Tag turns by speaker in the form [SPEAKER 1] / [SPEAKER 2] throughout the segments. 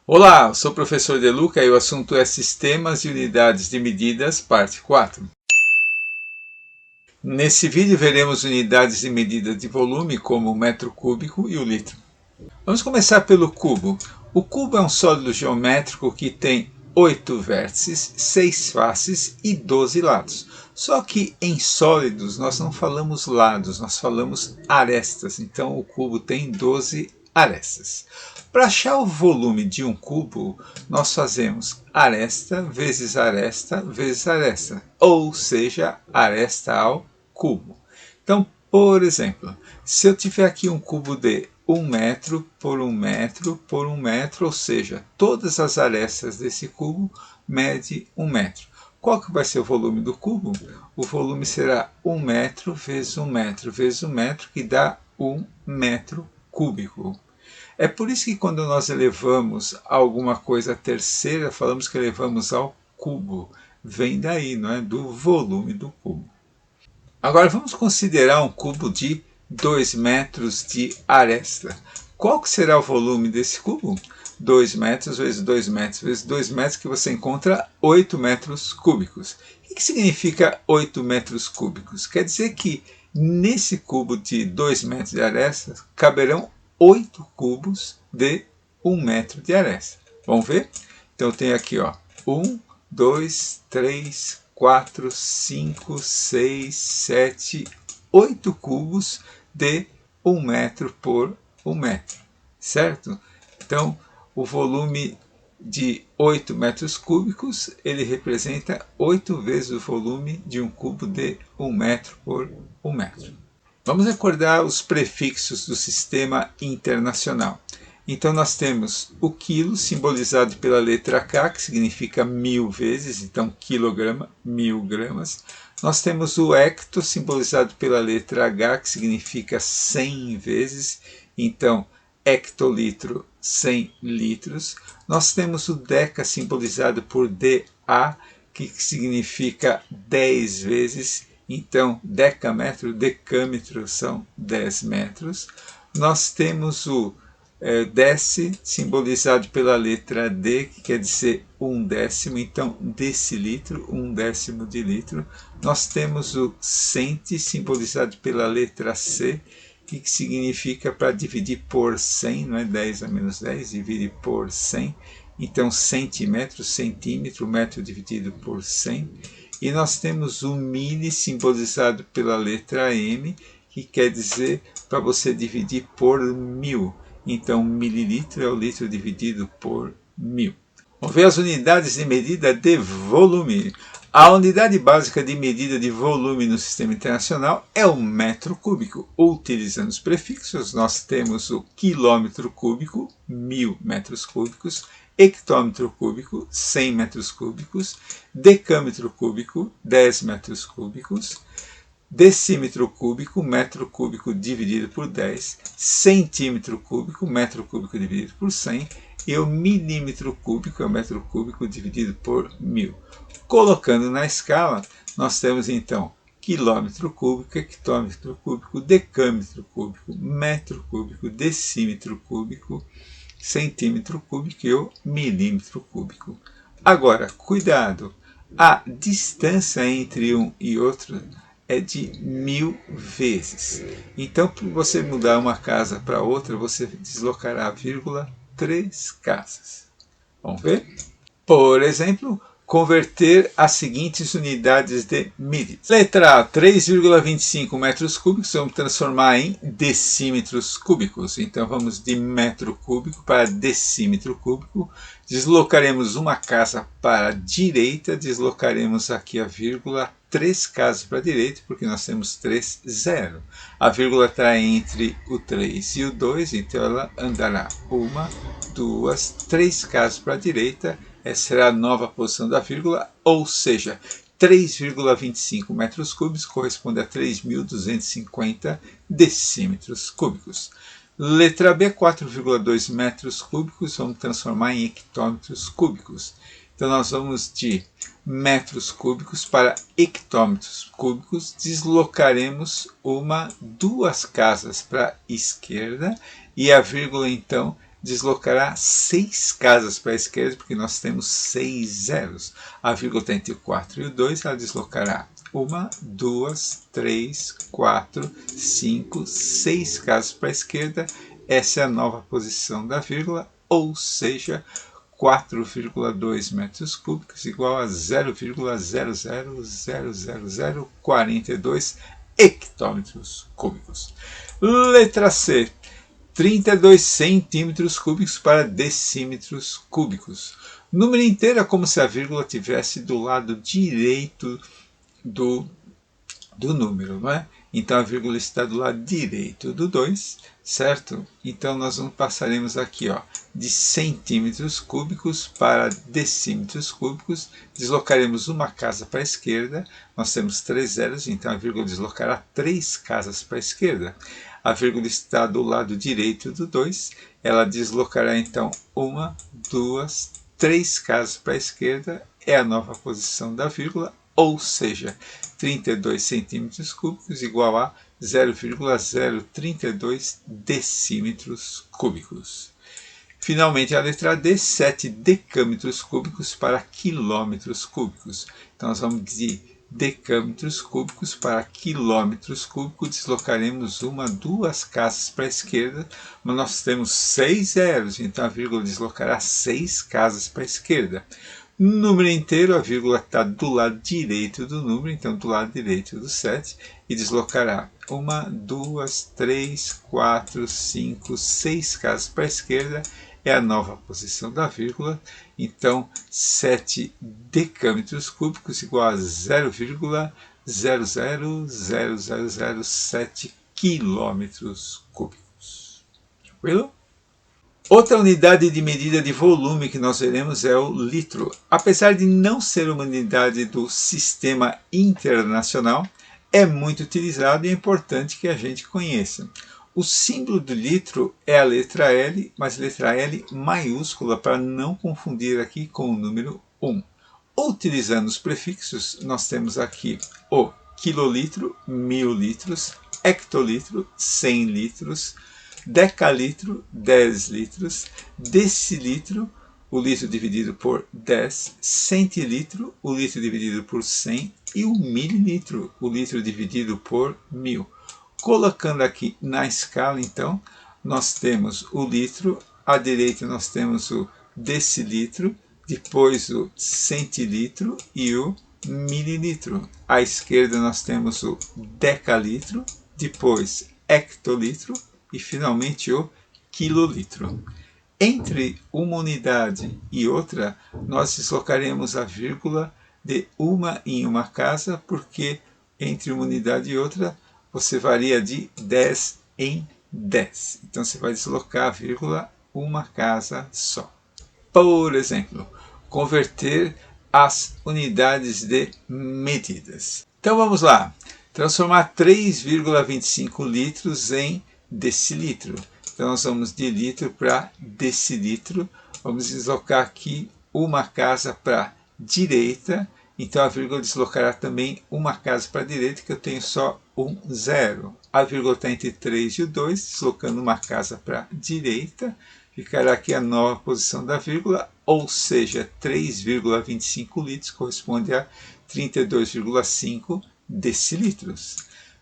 [SPEAKER 1] Olá, eu sou o professor De Luca e o assunto é Sistemas e Unidades de Medidas, parte 4. Nesse vídeo veremos unidades de medida de volume como o metro cúbico e o litro. Vamos começar pelo cubo. O cubo é um sólido geométrico que tem 8 vértices, 6 faces e 12 lados. Só que em sólidos nós não falamos lados, nós falamos arestas. Então o cubo tem 12 arestas. Para achar o volume de um cubo, nós fazemos aresta vezes aresta vezes aresta, ou seja, aresta ao cubo. Então, por exemplo, se eu tiver aqui um cubo de 1 metro por 1 metro por 1 metro, ou seja, todas as arestas desse cubo mede 1 metro. Qual que vai ser o volume do cubo? O volume será 1 metro vezes 1 metro vezes 1 metro, que dá 1 metro cúbico. É por isso que quando nós elevamos alguma coisa à terceira, falamos que elevamos ao cubo. Vem daí, não é? Do volume do cubo. Agora vamos considerar um cubo de 2 metros de aresta. Qual que será o volume desse cubo? 2 metros vezes 2 metros vezes 2 metros, que você encontra 8 metros cúbicos. O que significa 8 metros cúbicos? Quer dizer que nesse cubo de 2 metros de aresta caberão 8 cubos de 1 metro de aresta. Vamos ver? Então eu tenho aqui 1, 2, 3, 4, 5, 6, 7, 8 cubos de 1 metro por 1 metro, certo? Então, o volume de 8 metros cúbicos, ele representa 8 vezes o volume de um cubo de 1 metro por 1 metro. Vamos recordar os prefixos do sistema internacional. Então nós temos o quilo, simbolizado pela letra K, que significa 1000 vezes, então quilograma, 1000 gramas. Nós temos o hecto, simbolizado pela letra H, que significa 100 vezes, então hectolitro, 100 litros. Nós temos o deca, simbolizado por DA, que significa 10 vezes, então decâmetro, decâmetro são 10 metros. Nós temos o déci, simbolizado pela letra D, que quer dizer 1/10, então decilitro, 1/10 de litro. Nós temos o centi, simbolizado pela letra C, que significa para dividir por 100, não é? 10 a menos 10, divide por 100. Então, centímetro, centímetro, metro dividido por 100. E nós temos o mili, simbolizado pela letra M, que quer dizer para você dividir por 1000. Então, mililitro é o litro dividido por 1000. Vamos ver as unidades de medida de volume. A unidade básica de medida de volume no sistema internacional é o metro cúbico. Utilizando os prefixos, nós temos o quilômetro cúbico, 1000 metros cúbicos, hectômetro cúbico, 100 metros cúbicos, decâmetro cúbico, 10 metros cúbicos, decímetro cúbico, metro cúbico dividido por 10, centímetro cúbico, metro cúbico dividido por 100, e o milímetro cúbico é o metro cúbico dividido por 1000. Colocando na escala, nós temos então quilômetro cúbico, hectômetro cúbico, decâmetro cúbico, metro cúbico, decímetro cúbico, centímetro cúbico e o milímetro cúbico. Agora, cuidado, a distância entre um e outro é de 1000 vezes. Então, para você mudar uma casa para outra, você deslocará, 3 casas. Vamos ver? Por exemplo, converter as seguintes unidades de medida. Letra A, 3,25 metros cúbicos, vamos transformar em decímetros cúbicos. Então vamos de metro cúbico para decímetro cúbico. Deslocaremos uma casa para a direita, deslocaremos aqui a vírgula 3 casas para a direita, porque nós temos 3, 0. A vírgula está entre o 3 e o 2, então ela andará 1, 2, 3 casas para a direita. Essa será a nova posição da vírgula, ou seja, 3,25 metros cúbicos corresponde a 3.250 decímetros cúbicos. Letra B, 4,2 metros cúbicos, vamos transformar em hectômetros cúbicos. Então nós vamos de metros cúbicos para hectômetros cúbicos, deslocaremos 2 casas para a esquerda e a vírgula então deslocará 6 casas para a esquerda, porque nós temos 6 zeros. A vírgula está entre o 4 e o 2, ela deslocará 1, 2, 3, 4, 5, 6 casas para a esquerda. Essa é a nova posição da vírgula, ou seja, 4,2 metros cúbicos igual a 0,0000042 hectômetros cúbicos. Letra C. 32 centímetros cúbicos para decímetros cúbicos. Número inteiro é como se a vírgula estivesse do lado direito do número, não é? Então a vírgula está do lado direito do 2, certo? Então nós passaremos aqui, ó, de centímetros cúbicos para decímetros cúbicos, deslocaremos uma casa para a esquerda, nós temos 3 zeros, então a vírgula deslocará 3 casas para a esquerda. A vírgula está do lado direito do 2, ela deslocará então 1, 2, 3 casas para a esquerda, é a nova posição da vírgula, ou seja, 32 centímetros cúbicos igual a 0,032 decímetros cúbicos. Finalmente, a letra D, 7 decâmetros cúbicos para quilômetros cúbicos. Então, nós vamos de decâmetros cúbicos para quilômetros cúbicos, deslocaremos 1, 2 casas para a esquerda, mas nós temos 6 zeros, então a vírgula deslocará 6 casas para a esquerda. Número inteiro, a vírgula está do lado direito do número, então do lado direito do 7, e deslocará 1, 2, 3, 4, 5, 6 casas para a esquerda, é a nova posição da vírgula, então 7 decâmetros cúbicos igual a 0,00007 quilômetros cúbicos. Tranquilo? Outra unidade de medida de volume que nós veremos é o litro. Apesar de não ser uma unidade do sistema internacional, é muito utilizado e é importante que a gente conheça. O símbolo do litro é a letra L, mas letra L maiúscula, para não confundir aqui com o número 1. Utilizando os prefixos, nós temos aqui o quilolitro, 1000 litros, hectolitro, 100 litros, decalitro, 10 litros, decilitro, o litro dividido por 10, centilitro, o litro dividido por 100 e o mililitro, o litro dividido por 1000. Colocando aqui na escala, então, nós temos o litro, à direita nós temos o decilitro, depois o centilitro e o mililitro. À esquerda nós temos o decalitro, depois hectolitro e finalmente o quilolitro. Entre uma unidade e outra, nós deslocaremos a vírgula de uma em uma casa, porque entre uma unidade e outra você varia de 10 em 10. Então você vai deslocar a vírgula uma casa só. Por exemplo, converter as unidades de medidas. Então vamos lá. Transformar 3,25 litros em decilitro. Então nós vamos de litro para decilitro. Vamos deslocar aqui uma casa para a direita. Então a vírgula deslocará também uma casa para a direita, que eu tenho só um zero. A vírgula está entre 3 e o 2, deslocando uma casa para a direita. Ficará aqui a nova posição da vírgula, ou seja, 3,25 litros corresponde a 32,5 decilitros.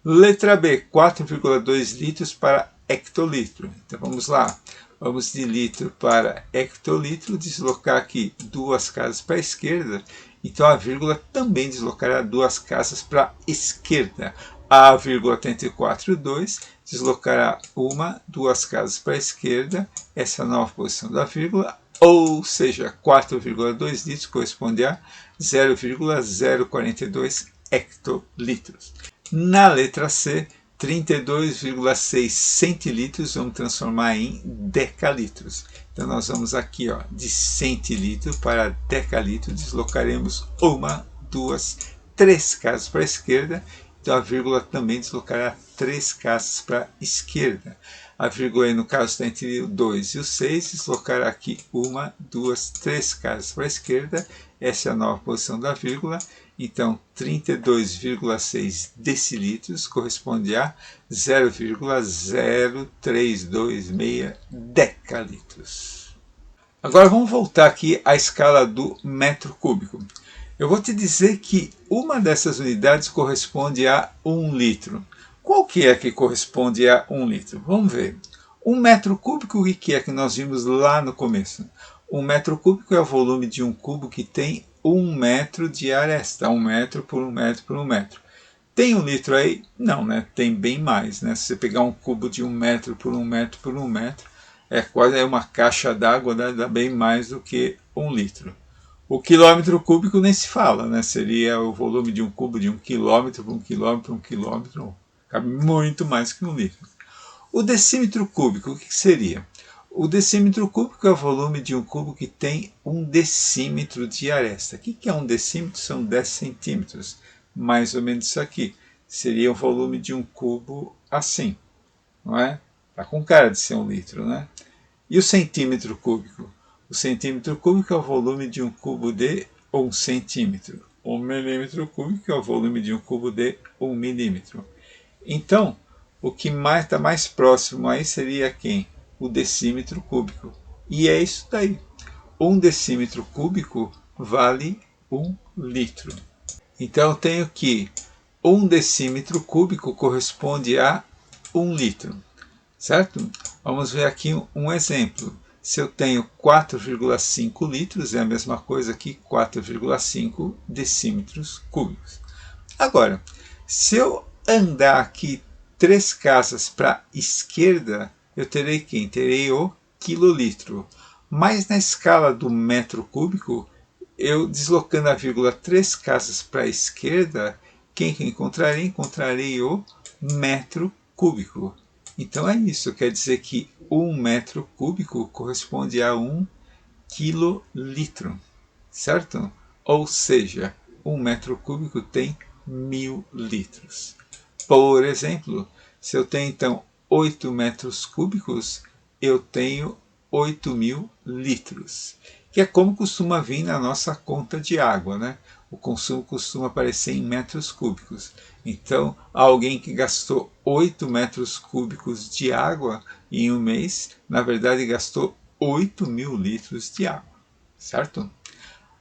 [SPEAKER 1] Letra B, 4,2 litros para hectolitro. Então vamos lá. Vamos de litro para hectolitro, deslocar aqui 2 casas para a esquerda. Então a vírgula também deslocará 2 casas para a esquerda. A vírgula está entre 4 e 2, deslocará 2 casas para a esquerda. Essa é a nova posição da vírgula, ou seja, 4,2 litros corresponde a 0,042 hectolitros. Na letra C, 32,6 centilitros vamos transformar em decalitros. Então nós vamos aqui, ó, de centilitro para decalitro, deslocaremos 1, 2, 3 casas para a esquerda. Então a vírgula também deslocará 3 casas para a esquerda. A vírgula aí, no caso, está entre o 2 e o 6, deslocará aqui 1, 2, 3 casas para a esquerda. Essa é a nova posição da vírgula. Então, 32,6 decilitros corresponde a 0,0326 decalitros. Agora vamos voltar aqui à escala do metro cúbico. Eu vou te dizer que uma dessas unidades corresponde a 1 litro. Qual que é que corresponde a 1 litro? Vamos ver. 1 metro cúbico, o que é que nós vimos lá no começo? 1 metro cúbico é o volume de um cubo que tem 1 metro de aresta. 1 metro por 1 metro por 1 metro. Tem 1 litro aí? Não, né? Tem bem mais, né? Se você pegar um cubo de 1 metro por 1 metro por 1 metro, é quase uma caixa d'água, né? Dá bem mais do que 1 litro. O quilômetro cúbico nem se fala, né? Seria o volume de um cubo de 1 quilômetro por 1 quilômetro por 1 quilômetro. Cabe muito mais que 1 litro. O decímetro cúbico, o que seria? O decímetro cúbico é o volume de um cubo que tem 1 decímetro de aresta. O que é 1 decímetro? São 10 centímetros. Mais ou menos isso aqui. Seria o volume de um cubo assim, não é? Está com cara de ser 1 litro, né? E o centímetro cúbico? O centímetro cúbico é o volume de um cubo de 1 centímetro. O milímetro cúbico é o volume de um cubo de 1 milímetro. Então, o que está mais próximo aí seria quem? O decímetro cúbico. E é isso daí. 1 decímetro cúbico vale 1 litro. Então eu tenho que 1 decímetro cúbico corresponde a 1 litro. Certo? Vamos ver aqui um exemplo. Se eu tenho 4,5 litros, é a mesma coisa que 4,5 decímetros cúbicos. Agora, se eu andar aqui 3 casas para a esquerda, eu terei quem? Terei o quilolitro. Mas na escala do metro cúbico, eu deslocando a vírgula 3 casas para a esquerda, quem que encontrarei? Encontrarei o metro cúbico. Então é isso, quer dizer que 1 metro cúbico corresponde a 1 quilolitro, certo? Ou seja, 1 metro cúbico tem 1000 litros. Por exemplo, se eu tenho então 8 metros cúbicos, eu tenho 8.000 litros, que é como costuma vir na nossa conta de água, né? O consumo costuma aparecer em metros cúbicos. Então, alguém que gastou 8 metros cúbicos de água em um mês, na verdade gastou 8.000 litros de água, certo?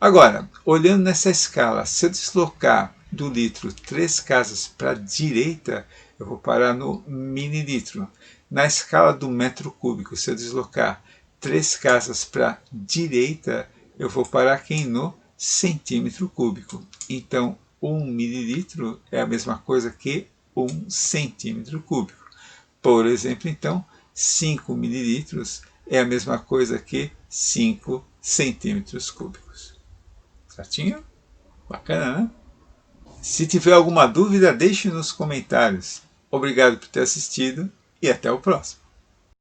[SPEAKER 1] Agora, olhando nessa escala, se eu deslocar do litro 3 casas para a direita, eu vou parar no mililitro. Na escala do metro cúbico, se eu deslocar 3 casas para a direita, eu vou parar aqui no centímetro cúbico. Então, 1 mililitro é a mesma coisa que 1 centímetro cúbico. Por exemplo, então, 5 mililitros é a mesma coisa que 5 centímetros cúbicos. Certinho? Bacana, né? Se tiver alguma dúvida, deixe nos comentários. Obrigado por ter assistido e até o próximo.